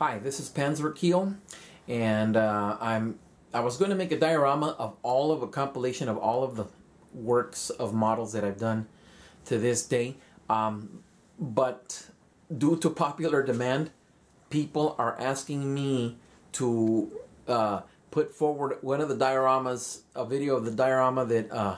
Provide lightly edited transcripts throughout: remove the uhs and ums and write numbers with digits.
Hi, this is Panzer Keel, and I was going to make a diorama of a compilation of all of the works of models that I've done to this day, but due to popular demand, people are asking me to put forward one of the dioramas, a video of the diorama that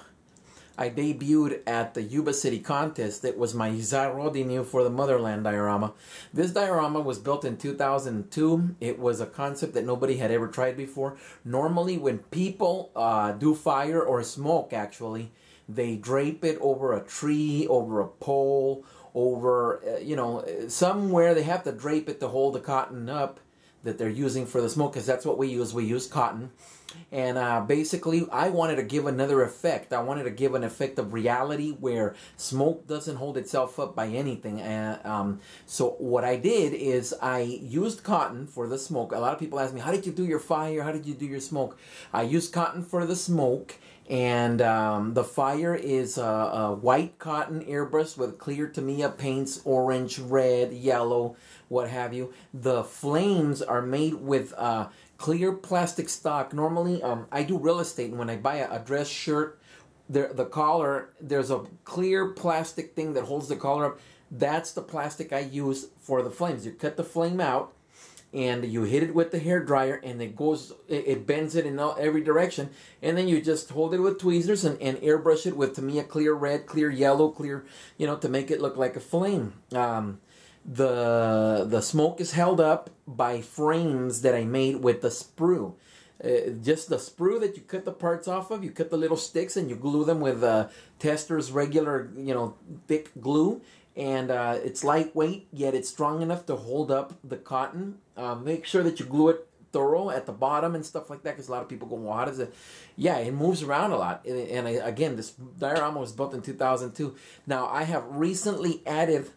I debuted at the Yuba City contest. It was my Zarodinu for the Motherland diorama. This diorama was built in 2002. It was a concept that nobody had ever tried before. Normally when people do fire or smoke, actually, they drape it over a tree, over a pole, over, somewhere they have to drape it to hold the cotton up that they're using for the smoke, because that's what we use. We use cotton. And basically, I wanted to give another effect. I wanted to give an effect of reality where smoke doesn't hold itself up by anything. So what I did is I used cotton for the smoke. A lot of people ask me, how did you do your fire? How did you do your smoke? I used cotton for the smoke. And the fire is a white cotton airbrush with clear Tamiya paints, orange, red, yellow, what have you. The flames are made with clear plastic stock. Normally, I do real estate, and when I buy a dress shirt, the collar, there's a clear plastic thing that holds the collar up. That's the plastic I use for the flames. You cut the flame out, and you hit it with the hair dryer, and it bends it in every direction, and then you just hold it with tweezers and airbrush it with Tamiya clear red, clear yellow, clear, to make it look like a flame. The smoke is held up by frames that I made with the sprue. Just the sprue that you cut the parts off of. You cut the little sticks and you glue them with Tester's regular, thick glue. And it's lightweight, yet it's strong enough to hold up the cotton. Make sure that you glue it thorough at the bottom and stuff like that, because a lot of people go, well, how does it? Yeah, it moves around a lot. And again, this diorama was built in 2002. Now, I have recently added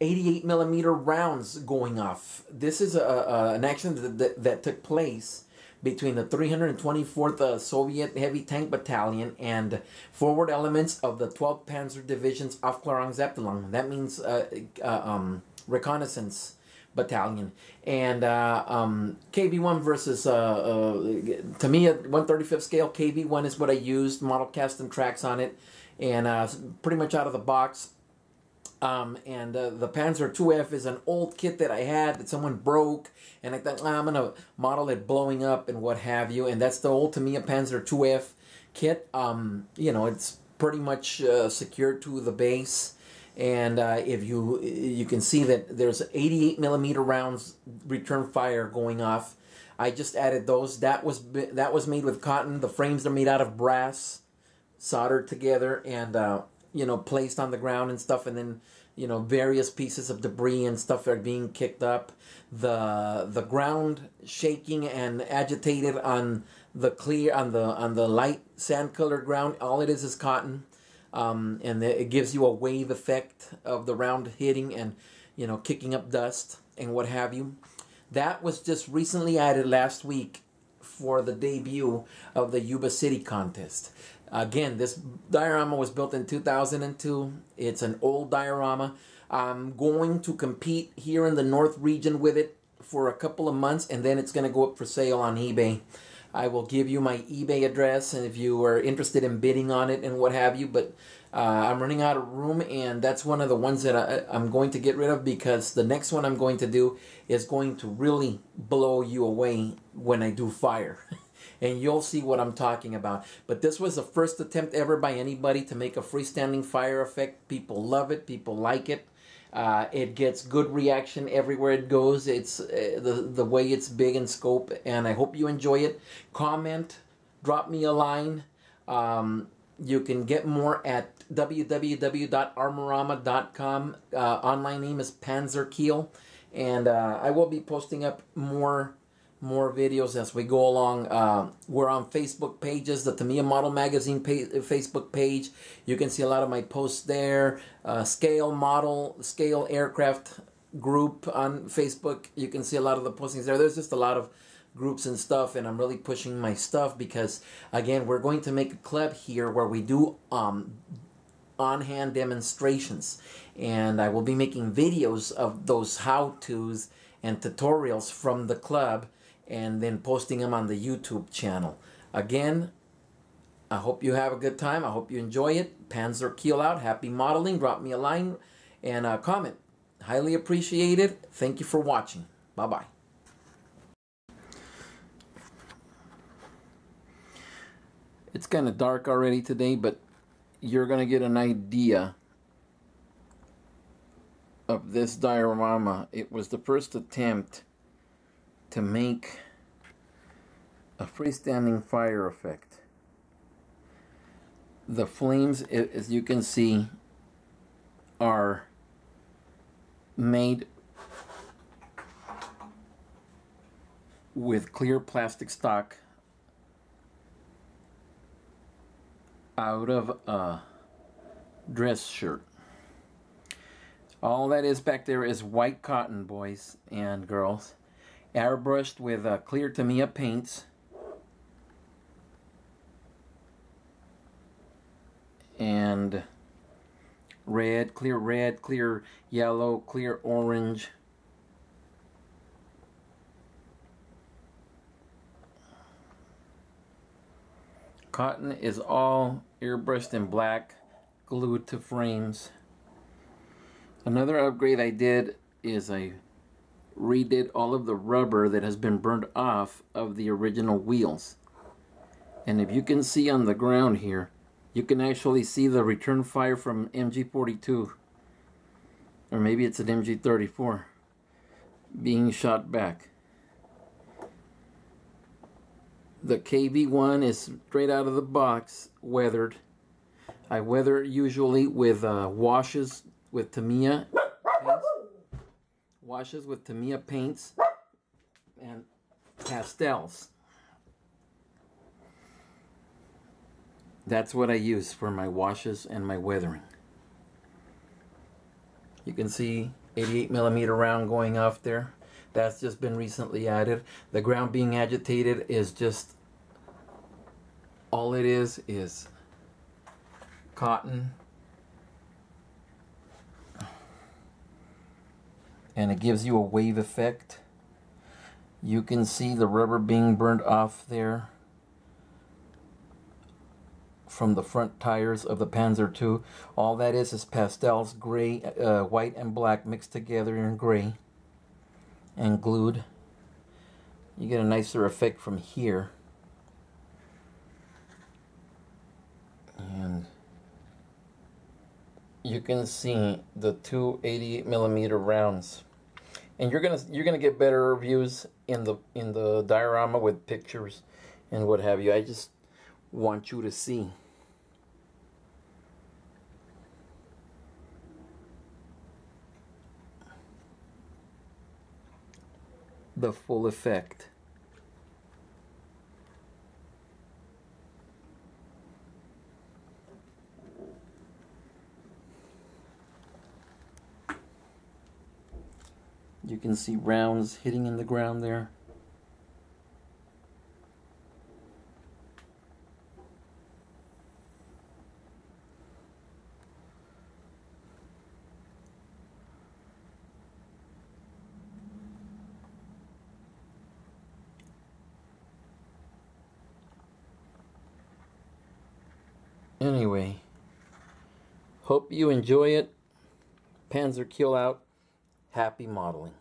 88 millimeter rounds going off. This is an action that took place between the 324th Soviet Heavy Tank Battalion and forward elements of the 12th Panzer Division's Aufklurungs Abtielung. That means reconnaissance battalion. And KV1 versus Tamiya 1/35 scale. KV1 is what I used, model cast and tracks on it, and pretty much out of the box. The Panzer 2F is an old kit that I had that someone broke, and I thought, I'm going to model it blowing up and what have you, and that's the old Tamiya Panzer 2F kit. It's pretty much secured to the base, and if you can see that there's 88 millimeter rounds return fire going off. I just added those. That was made with cotton. The frames are made out of brass, soldered together, and placed on the ground and stuff, and then various pieces of debris and stuff are being kicked up. The ground shaking and agitated on the light sand colored ground. All it is cotton, and it gives you a wave effect of the round hitting and kicking up dust and what have you. That was just recently added last week for the debut of the Yuba City contest. Again, this diorama was built in 2002. It's an old diorama. I'm going to compete here in the North region with it for a couple of months, and then it's going to go up for sale on eBay. I will give you my eBay address, and if you are interested in bidding on it and what have you, but I'm running out of room, and that's one of the ones that I'm going to get rid of, because the next one I'm going to do is going to really blow you away when I do fire. And you'll see what I'm talking about. But this was the first attempt ever by anybody to make a freestanding fire effect. People love it. People like it. It gets good reaction everywhere it goes. It's the way it's big in scope, and I hope you enjoy it. Comment, drop me a line. You can get more at www.armorama.com. Online name is Panzer Keel, and I will be posting up more videos as we go along. We're on Facebook pages, the Tamiya Model Magazine Facebook page. You can see a lot of my posts there. Scale Aircraft group on Facebook. You can see a lot of the postings there. There's just a lot of groups and stuff, and I'm really pushing my stuff because, again, we're going to make a club here where we do on-hand demonstrations, and I will be making videos of those how-tos and tutorials from the club, and then posting them on the YouTube channel. Again, I hope you have a good time. I hope you enjoy it. Panzer Keel out. Happy modeling. Drop me a line and a comment. Highly appreciated. Thank you for watching. Bye-bye. It's kind of dark already today, but you're going to get an idea of this diorama. It was the first attempt to make a freestanding fire effect. The flames, as you can see, are made with clear plastic stock out of a dress shirt. All that is back there is white cotton, boys and girls, airbrushed with clear Tamiya paints, and red, clear yellow, clear orange. Cotton is all airbrushed in black, glued to frames. Another upgrade I did is I redid all of the rubber that has been burned off of the original wheels. And if you can see on the ground here, you can actually see the return fire from MG42, or maybe it's an MG34, being shot back. The KV1 is straight out of the box, weathered. I weather it usually with washes with Tamiya paints. Washes with Tamiya paints and pastels. That's what I use for my washes and my weathering. You can see 88mm round going off there. That's just been recently added. The ground being agitated is just, all it is cotton. And it gives you a wave effect. You can see the rubber being burned off there from the front tires of the Panzer II. All that is pastels, gray, white and black mixed together in gray and glued. You get a nicer effect from here. And you can see the two 88mm rounds. And you're gonna get better views in the diorama with pictures and what have you. I just want you to see the full effect. You can see rounds hitting in the ground there. Anyway, hope you enjoy it. Panzer Keel out. Happy modeling.